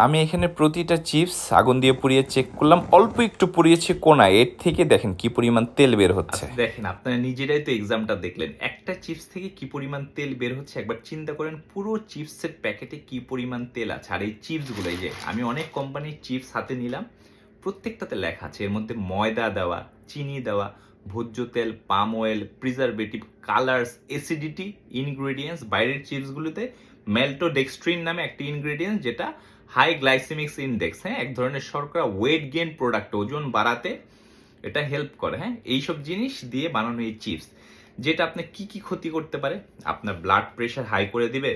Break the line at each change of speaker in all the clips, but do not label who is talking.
আমি এখানে প্রতিটা চিপস আগুন দিয়ে পুড়িয়ে চেক করলাম, অল্প একটু পুড়িয়েছি কোনায়, এর থেকে দেখেন কি পরিমাণ তেল বের হচ্ছে।
দেখেন আপনারা নিজেরাই তো এক্সামটা দেখলেন, একটা চিপস থেকে কি পরিমাণ তেল বের হচ্ছে একবার চিন্তা করেন। পুরো চিপসের প্যাকেটে কি পরিমাণ তেল আছে। আর এই চিপসগুলো, এই যে আমি অনেক কোম্পানির চিপস হাতে নিলাম, প্রত্যেকটাতে লেখা আছে এর মধ্যে ময়দা দেওয়া, চিনি দেওয়া, ভোজ্য তেল, palm oil, preservative, colours, acidity ingredients. বাইরের চিপসগুলোতে মেল্টোডেক্সট্রিন নামে একটা ইনগ্রেডিয়েন্টস, যেটা হাই গ্লাইসেমিক্স ইনডেক্স, হ্যাঁ, এক ধরনের শর্করা, ওয়েট গেইন প্রোডাক্ট, ওজন বাড়াতে এটা হেল্প করে। হ্যাঁ, এইসব জিনিস দিয়ে বানানো এই চিপস, যেটা আপনি কি কি ক্ষতি করতে পারে। আপনার ব্লাড প্রেশার হাই করে দিবে,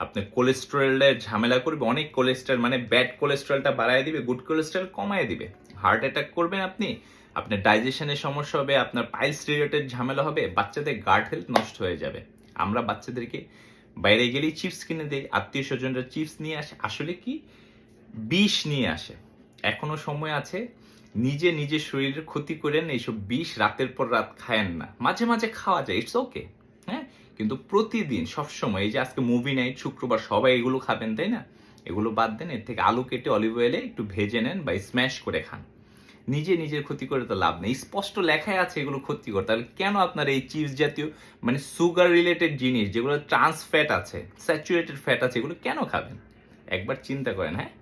আপনার কোলেস্টেরলের ঝামেলা করবে, অনেক কোলেস্টেরল মানে ব্যাড কোলেস্টেরলটা বাড়ায় দিবে, গুড কোলেস্টেরল কমায় দিবে, হার্ট অ্যাটাক করবেন আপনি, আপনার ডাইজেশনের সমস্যা হবে, আপনার পাইলস রিলেটেড ঝামেলা হবে, বাচ্চাদের গার্ড হেলথ নষ্ট হয়ে যাবে। আমরা বাচ্চাদেরকে বাইরে গেলেই চিপস কিনে দেই, আত্মীয় স্বজনরা চিপস নিয়ে আসে, আসলে কি বিষ নিয়ে আসে। এখনো সময় আছে, নিজে নিজের শরীরের ক্ষতি করেন, এইসব বিষ রাতের পর রাত খায়েন না। মাঝে মাঝে খাওয়া যায়, ইটস ওকে, হ্যাঁ, কিন্তু প্রতিদিন সবসময়, এই যে আজকে মুভি নাইট শুক্রবার, সবাই এগুলো খাবেন তাই না, এগুলো বাদ দেন। এর থেকে আলু কেটে অলিভ অয়েলে একটু ভেজে নেন বা স্ম্যাশ করে খান। নিজে নিজের ক্ষতি করে তো লাভ নেই, স্পষ্ট লেখাই আছে এগুলো ক্ষতিকর। তাহলে কেন আপনার এই চিপস জাতীয় মানে সুগার রিলেটেড জিনিস, যেগুলো ট্রান্স ফ্যাট আছে, স্যাচুরেটেড ফ্যাট আছে, এগুলো কেন খাবেন? একবার চিন্তা করেন। হ্যাঁ।